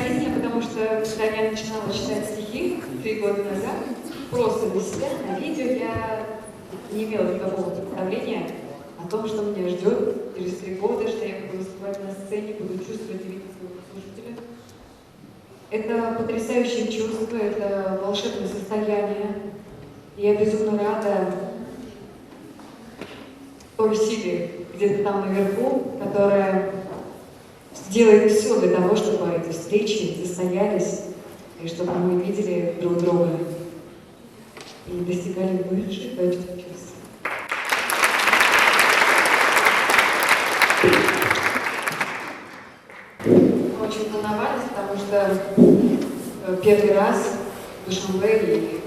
родителям, потому что когда я начинала читать стихи 3 года назад, просто для себя на видео я не имела никакого представления о том, что меня ждет через 3 года, что я буду выступать на сцене, буду чувствовать и видеть своего слушателя. Это потрясающее чувство, это волшебное состояние. Я безумно рада той силе где-то там наверху, которая делает все для того, чтобы эти встречи состоялись, и чтобы мы видели друг друга и достигали высших точек чувств. Мы очень волновались, потому что первый раз в Душанбе, и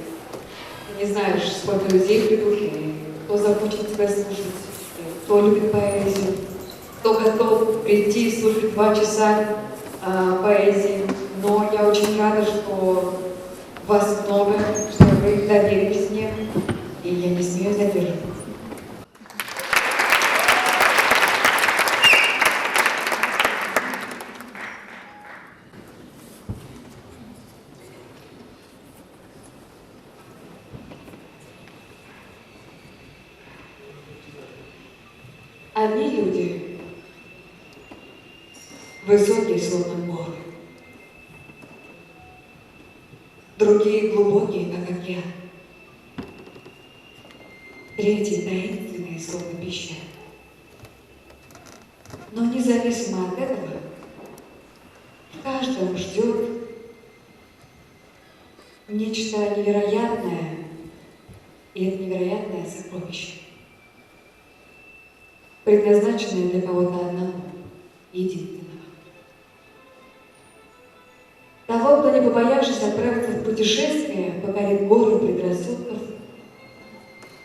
ты не знаешь, сколько людей придут, и кто захочет тебя слушать, кто любит поэзию, кто готов прийти и слушать 2 часа поэзии. Но я очень рада, что вас много, что вы доверились мне, и я не смею задерживаться. Одни люди высокие, словно горы, другие глубокие, как я, третьи таинственные, словно пещера. Но независимо от этого, в каждом ждет нечто невероятное, и это невероятное сокровище, предназначенное для кого-то одного, единственного. Того, кто, не побоявшись отправиться в путешествие, покорит горы предрассудков,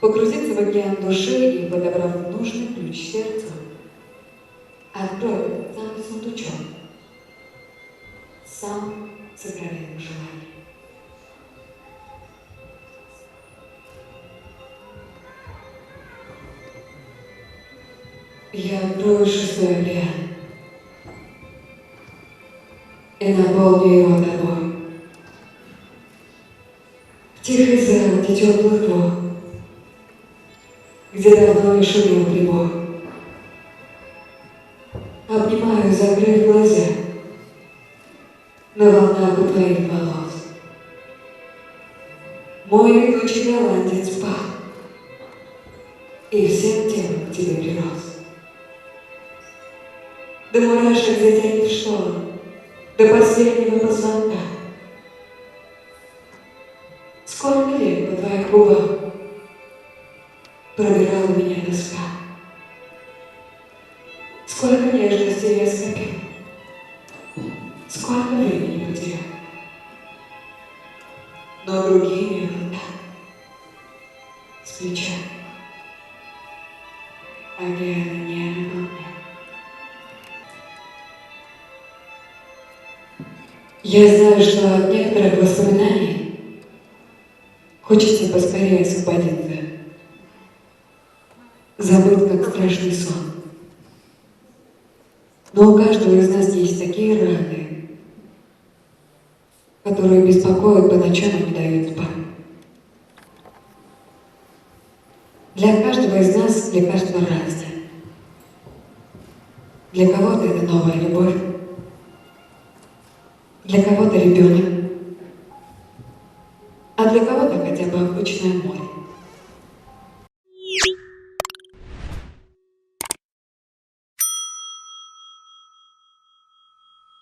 погрузится в океан души и, подобрав нужный ключ сердцу, откроет самый сундучок, сам сокровенным желанием. Я открою 6-й океан и наполню его тобой. В тихий зал, где теплый вод, где давно не шумел прибой. Обнимаю, закрыв глаза, на волнах у твоих волос. Мой летучий голландец спал, и всем телом к тебе прирос. До мурашек затянет шторм, до последнего позвонка. Сколько лет по твоих губам пробирала меня тоска. Сколько нежности я скопил, сколько времени потерял. Но другими вот так, с плеча, океана не наполнял. Я знаю, что от некоторых воспоминаний хочется поскорее освободиться, забыть, как страшный сон. Но у каждого из нас есть такие раны, которые беспокоят по ночам и не дают спать. Для каждого из нас лекарство разное. Для кого-то это новая любовь, для кого-то ребенок, а для кого-то хотя бы обычное море.